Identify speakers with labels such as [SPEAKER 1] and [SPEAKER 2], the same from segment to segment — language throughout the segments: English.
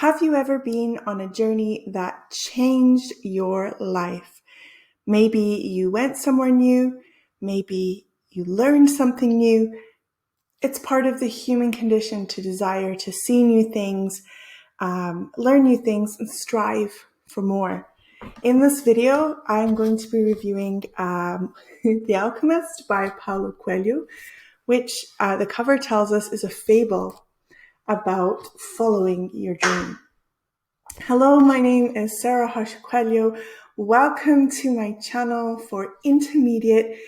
[SPEAKER 1] Have you ever been on a journey that changed your life? Maybe you went somewhere new, maybe you learned something new. It's part of the human condition to desire to see new things, learn new things, and strive for more. In this video, I'm going to be reviewing The Alchemist by Paulo Coelho, which the cover tells us is a fable about following your dream. Hello, my name is Sarah Coelho. Welcome to my channel for intermediate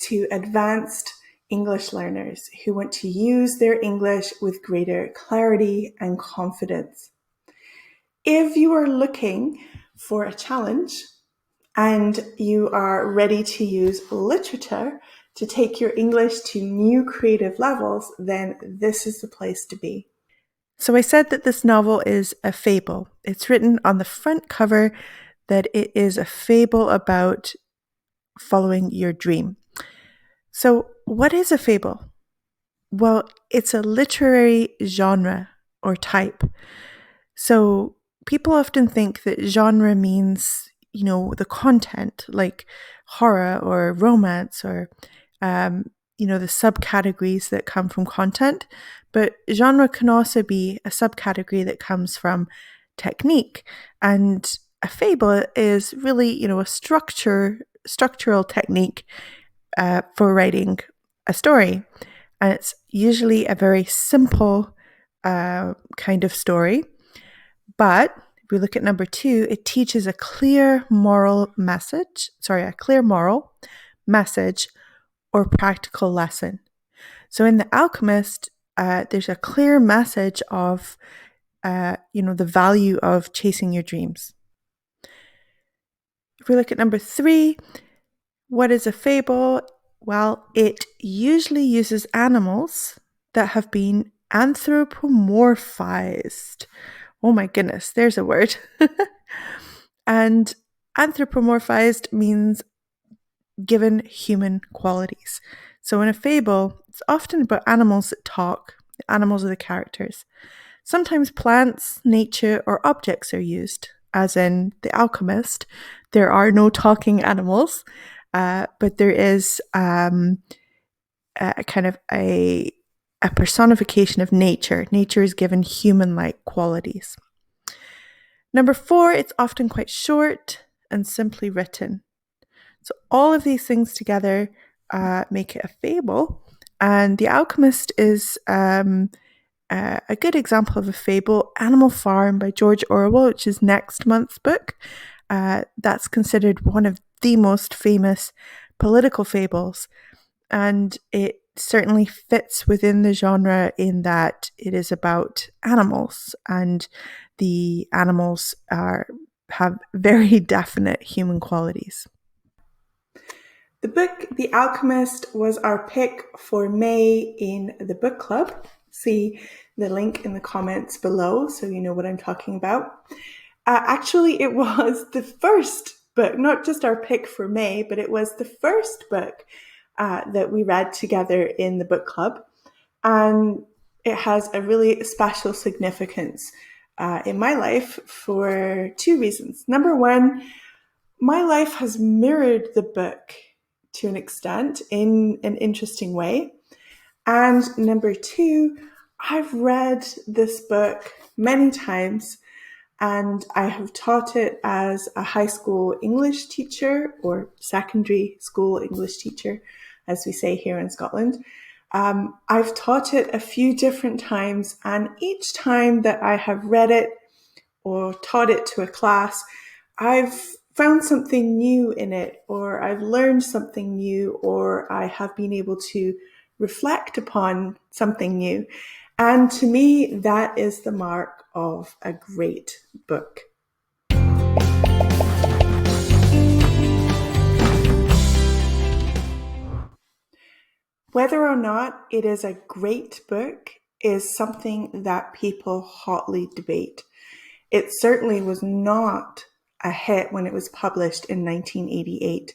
[SPEAKER 1] to advanced English learners who want to use their English with greater clarity and confidence. If you are looking for a challenge and you are ready to use literature to take your English to new creative levels, then this is the place to be. So I said that this novel is a fable. It's written on the front cover that it is a fable about following your dream. So what is a fable? Well, it's a literary genre or type. So people often think that genre means, the content, like horror or romance or the subcategories that come from content, but genre can also be a subcategory that comes from technique. And a fable is really, a structural technique for writing a story. And it's usually a very simple kind of story. But if we look at number 2, it teaches a clear moral message or practical lesson. So in The Alchemist, there's a clear message of, the value of chasing your dreams. If we look at number 3, what is a fable? Well, it usually uses animals that have been anthropomorphized. Oh my goodness, there's a word. And anthropomorphized means given human qualities. So in a fable, it's often about animals that talk. The animals are the characters. Sometimes plants, nature, or objects are used, as in The Alchemist. There are no talking animals, but there is a personification of nature. Nature is given human-like qualities. Number 4, it's often quite short and simply written. So all of these things together make it a fable. And The Alchemist is a good example of a fable, Animal Farm by George Orwell, which is next month's book. That's considered one of the most famous political fables. And it certainly fits within the genre in that it is about animals, and the animals have very definite human qualities. The book, The Alchemist, was our pick for May in the book club. See the link in the comments below so you know what I'm talking about. Actually, it was the first book, not just our pick for May, but it was the first book that we read together in the book club. And it has a really special significance in my life for 2 reasons. Number 1, my life has mirrored the book to an extent in an interesting way. And number 2, I've read this book many times, and I have taught it as a high school English teacher, or secondary school English teacher, as we say here in Scotland. I've taught it a few different times, and each time that I have read it or taught it to a class, I've found something new in it, or I've learned something new, or I have been able to reflect upon something new. And to me, that is the mark of a great book. Whether or not it is a great book is something that people hotly debate. It certainly was not a hit when it was published in 1988.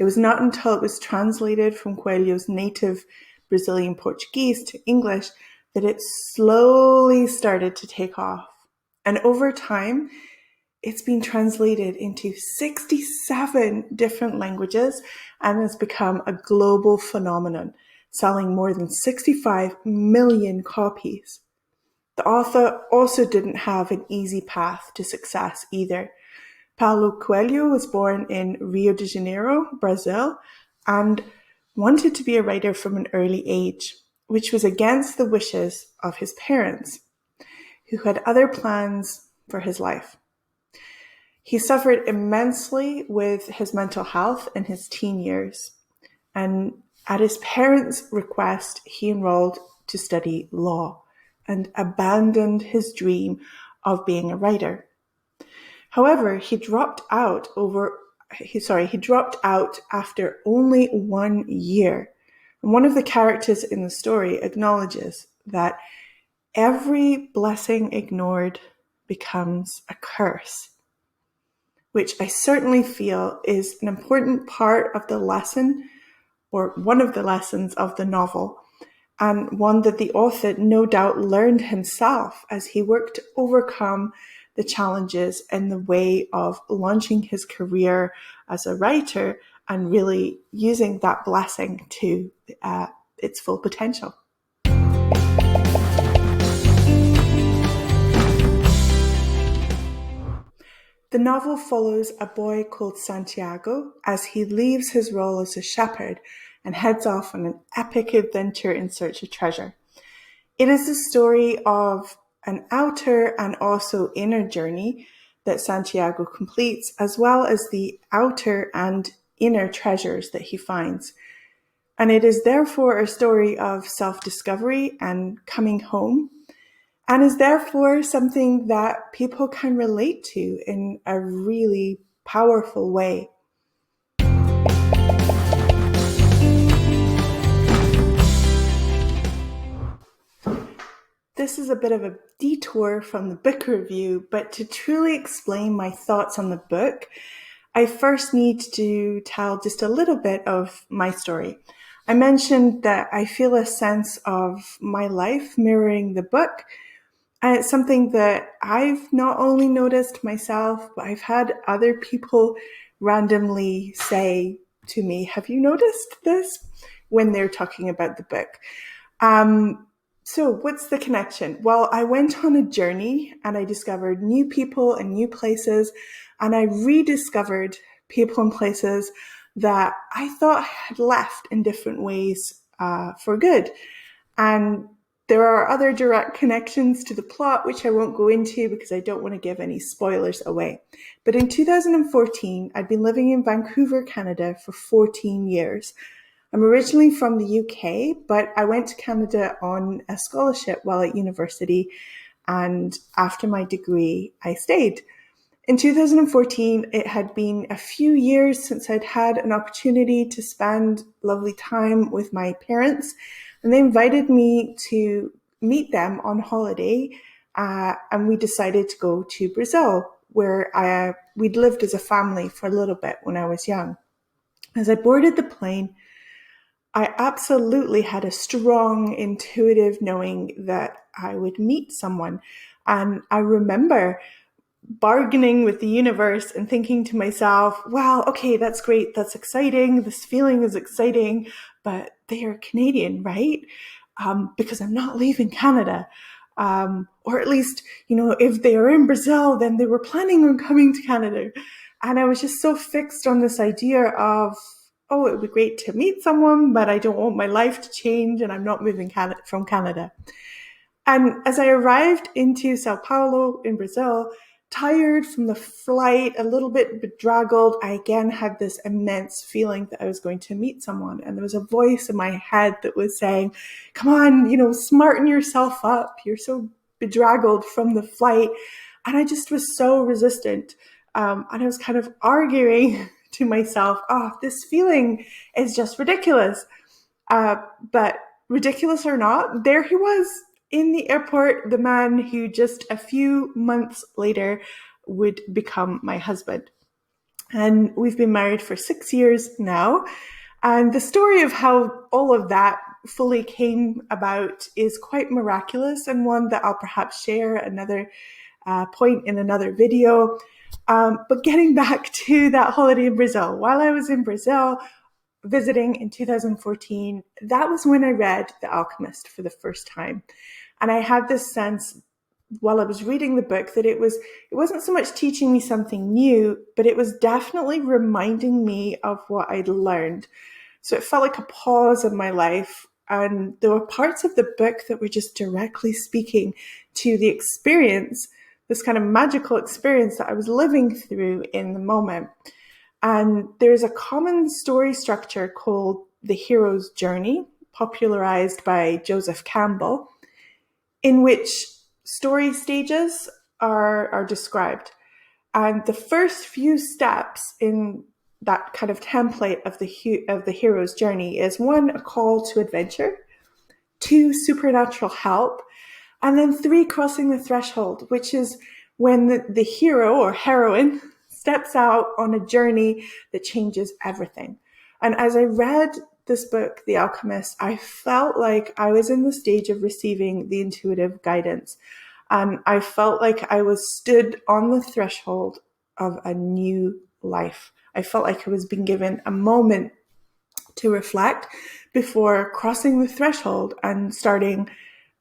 [SPEAKER 1] It was not until it was translated from Coelho's native Brazilian Portuguese to English that it slowly started to take off. And over time, it's been translated into 67 different languages and has become a global phenomenon, selling more than 65 million copies. The author also didn't have an easy path to success either. Paulo Coelho was born in Rio de Janeiro, Brazil, and wanted to be a writer from an early age, which was against the wishes of his parents, who had other plans for his life. He suffered immensely with his mental health in his teen years, and at his parents' request, he enrolled to study law and abandoned his dream of being a writer. However, he dropped out after only 1 year. And one of the characters in the story acknowledges that every blessing ignored becomes a curse, which I certainly feel is an important part of the lesson, or one of the lessons of the novel, and one that the author no doubt learned himself as he worked to overcome the challenges in the way of launching his career as a writer and really using that blessing to its full potential. The novel follows a boy called Santiago as he leaves his role as a shepherd and heads off on an epic adventure in search of treasure. It is a story of an outer and also inner journey that Santiago completes, as well as the outer and inner treasures that he finds. And it is therefore a story of self-discovery and coming home, and is therefore something that people can relate to in a really powerful way. This is a bit of a detour from the book review, but to truly explain my thoughts on the book, I first need to tell just a little bit of my story. I mentioned that I feel a sense of my life mirroring the book, and it's something that I've not only noticed myself, but I've had other people randomly say to me, "Have you noticed this?" when they're talking about the book. So what's the connection? Well, I went on a journey and I discovered new people and new places, and I rediscovered people and places that I thought I had left in different ways for good. And there are other direct connections to the plot, which I won't go into because I don't want to give any spoilers away. But in 2014, I'd been living in Vancouver, Canada for 14 years. I'm originally from the UK, but I went to Canada on a scholarship while at university, and after my degree, I stayed. In 2014, it had been a few years since I'd had an opportunity to spend lovely time with my parents, and they invited me to meet them on holiday, and we decided to go to Brazil, where we'd lived as a family for a little bit when I was young. As I boarded the plane, I absolutely had a strong intuitive knowing that I would meet someone. And I remember bargaining with the universe and thinking to myself, well, okay, that's great. That's exciting. This feeling is exciting, but they are Canadian, right? Because I'm not leaving Canada. Or at least, if they are in Brazil, then they were planning on coming to Canada. And I was just so fixed on this idea of, oh, it would be great to meet someone, but I don't want my life to change and I'm not moving from Canada. And as I arrived into Sao Paulo in Brazil, tired from the flight, a little bit bedraggled, I again had this immense feeling that I was going to meet someone. And there was a voice in my head that was saying, come on, smarten yourself up. You're so bedraggled from the flight. And I just was so resistant. And I was kind of arguing to myself, this feeling is just ridiculous. But ridiculous or not, there he was in the airport, the man who just a few months later would become my husband. And we've been married for 6 years now. And the story of how all of that fully came about is quite miraculous, and one that I'll perhaps share another point in another video. But getting back to that holiday in Brazil, while I was in Brazil visiting in 2014, that was when I read The Alchemist for the first time. And I had this sense while I was reading the book that it wasn't so much teaching me something new, but it was definitely reminding me of what I'd learned. So it felt like a pause in my life. And there were parts of the book that were just directly speaking to the experience, this kind of magical experience that I was living through in the moment. And there's a common story structure called the hero's journey, popularized by Joseph Campbell, in which story stages are described. And the first few steps in that kind of template of the hero's journey is 1, a call to adventure, 2, supernatural help, and then 3, crossing the threshold, which is when the hero or heroine steps out on a journey that changes everything. And as I read this book, The Alchemist, I felt like I was in the stage of receiving the intuitive guidance. And I felt like I was stood on the threshold of a new life. I felt like I was being given a moment to reflect before crossing the threshold and starting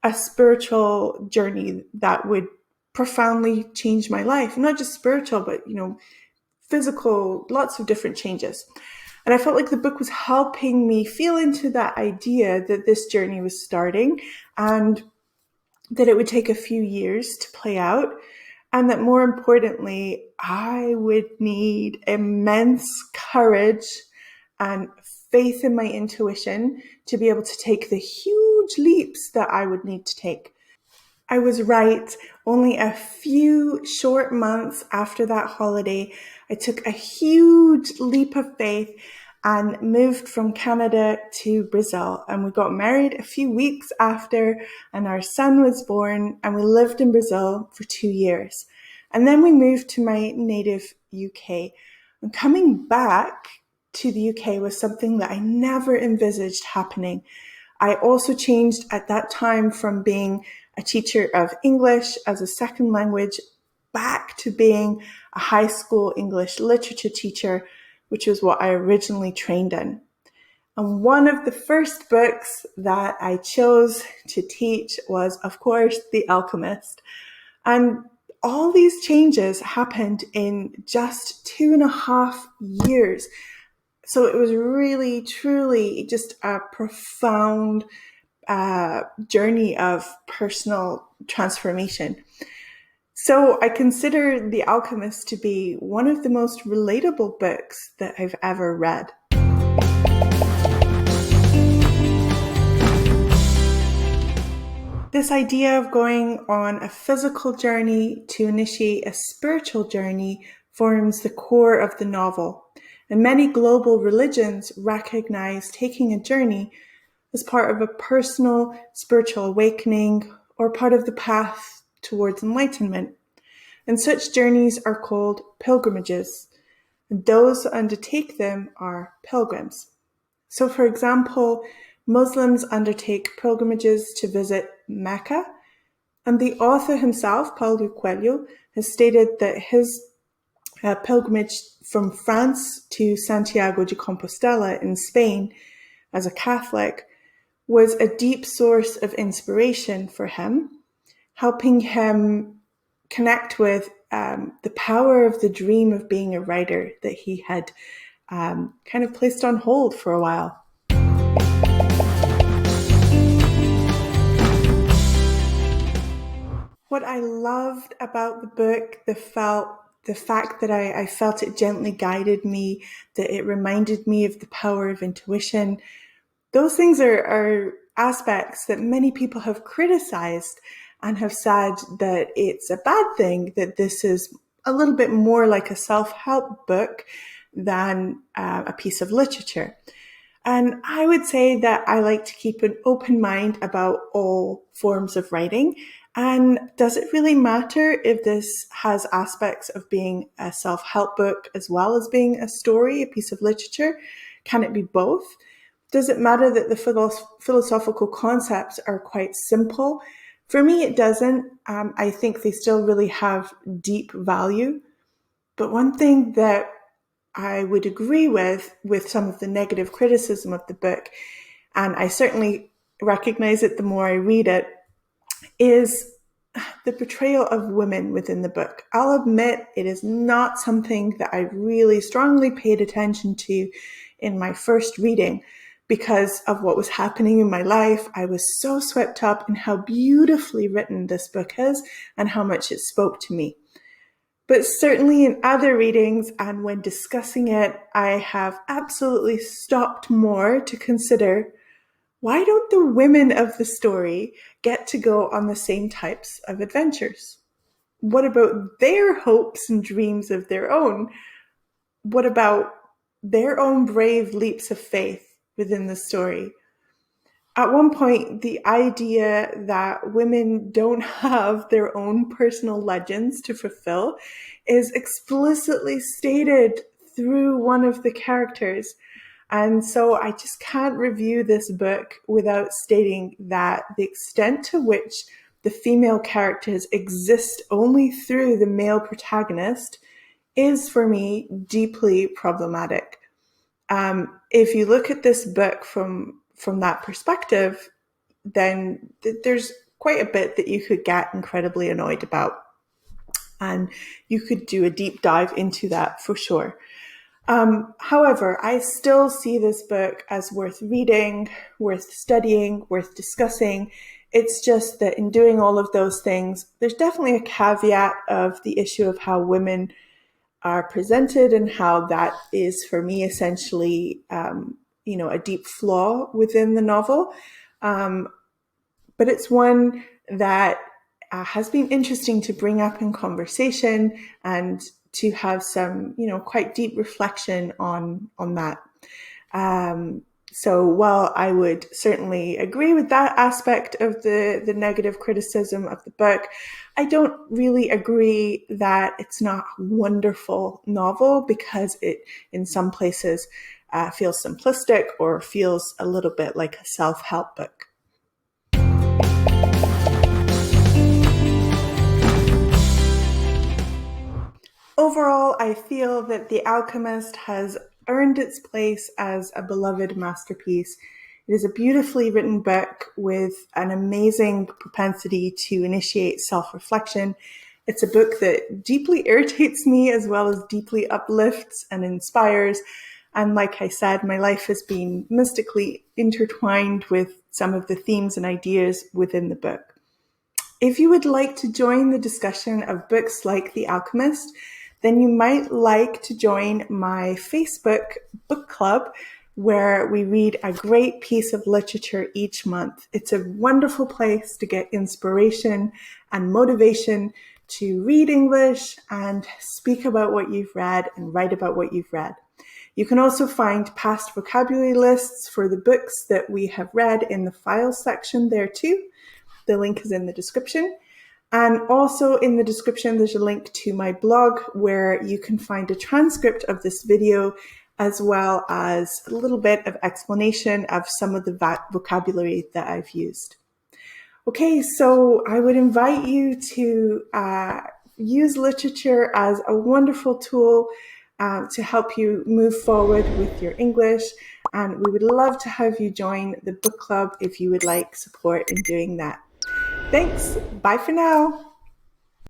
[SPEAKER 1] a spiritual journey that would profoundly change my life. Not just spiritual, but, physical, lots of different changes. And I felt like the book was helping me feel into that idea that this journey was starting and that it would take a few years to play out. And that more importantly, I would need immense courage and faith in my intuition to be able to take the huge leaps that I would need to take. I was right. Only a few short months after that holiday, I took a huge leap of faith and moved from Canada to Brazil. And we got married a few weeks after, and our son was born, and we lived in Brazil for 2 years. And then we moved to my native UK. And coming back to the UK was something that I never envisaged happening. I also changed at that time from being a teacher of English as a second language back to being a high school English literature teacher, which was what I originally trained in. And one of the first books that I chose to teach was, of course, The Alchemist. And all these changes happened in just 2.5 years. So it was really, truly just a profound journey of personal transformation. So I consider The Alchemist to be one of the most relatable books that I've ever read. This idea of going on a physical journey to initiate a spiritual journey forms the core of the novel. And many global religions recognize taking a journey as part of a personal spiritual awakening or part of the path towards enlightenment. And such journeys are called pilgrimages. And those who undertake them are pilgrims. So, for example, Muslims undertake pilgrimages to visit Mecca, and the author himself, Paulo Coelho, has stated that his pilgrimage from France to Santiago de Compostela in Spain as a Catholic was a deep source of inspiration for him, helping him connect with the power of the dream of being a writer that he had kind of placed on hold for a while. What I loved about the book, the fact that I felt it gently guided me, that it reminded me of the power of intuition, those things are aspects that many people have criticized and have said that it's a bad thing, that this is a little bit more like a self-help book than a piece of literature. And I would say that I like to keep an open mind about all forms of writing. And does it really matter if this has aspects of being a self-help book as well as being a story, a piece of literature? Can it be both? Does it matter that the philosophical concepts are quite simple? For me, it doesn't. I think they still really have deep value. But one thing that I would agree with some of the negative criticism of the book, and I certainly recognize it the more I read it, is the portrayal of women within the book. I'll admit it is not something that I really strongly paid attention to in my first reading because of what was happening in my life. I was so swept up in how beautifully written this book is and how much it spoke to me. But certainly in other readings and when discussing it, I have absolutely stopped more to consider, why don't the women of the story get to go on the same types of adventures? What about their hopes and dreams of their own? What about their own brave leaps of faith within the story? At one point, the idea that women don't have their own personal legends to fulfill is explicitly stated through one of the characters. And so I just can't review this book without stating that the extent to which the female characters exist only through the male protagonist is, for me, deeply problematic. If you look at this book from that perspective, then there's quite a bit that you could get incredibly annoyed about. And you could do a deep dive into that for sure. However, I still see this book as worth reading, worth studying, worth discussing. It's just that in doing all of those things, there's definitely a caveat of the issue of how women are presented and how that is, for me, essentially, a deep flaw within the novel. But it's one that has been interesting to bring up in conversation and to have some, quite deep reflection on that. So while I would certainly agree with that aspect of the negative criticism of the book, I don't really agree that it's not a wonderful novel because it, in some places, feels simplistic or feels a little bit like a self-help book. Overall, I feel that The Alchemist has earned its place as a beloved masterpiece. It is a beautifully written book with an amazing propensity to initiate self-reflection. It's a book that deeply irritates me as well as deeply uplifts and inspires. And like I said, my life has been mystically intertwined with some of the themes and ideas within the book. If you would like to join the discussion of books like The Alchemist, then you might like to join my Facebook book club where we read a great piece of literature each month. It's a wonderful place to get inspiration and motivation to read English and speak about what you've read and write about what you've read. You can also find past vocabulary lists for the books that we have read in the files section there too. The link is in the description. And also in the description, there's a link to my blog where you can find a transcript of this video as well as a little bit of explanation of some of the vocabulary that I've used. Okay, so I would invite you to use literature as a wonderful tool to help you move forward with your English. And we would love to have you join the book club if you would like support in doing that. Thanks. Bye for now.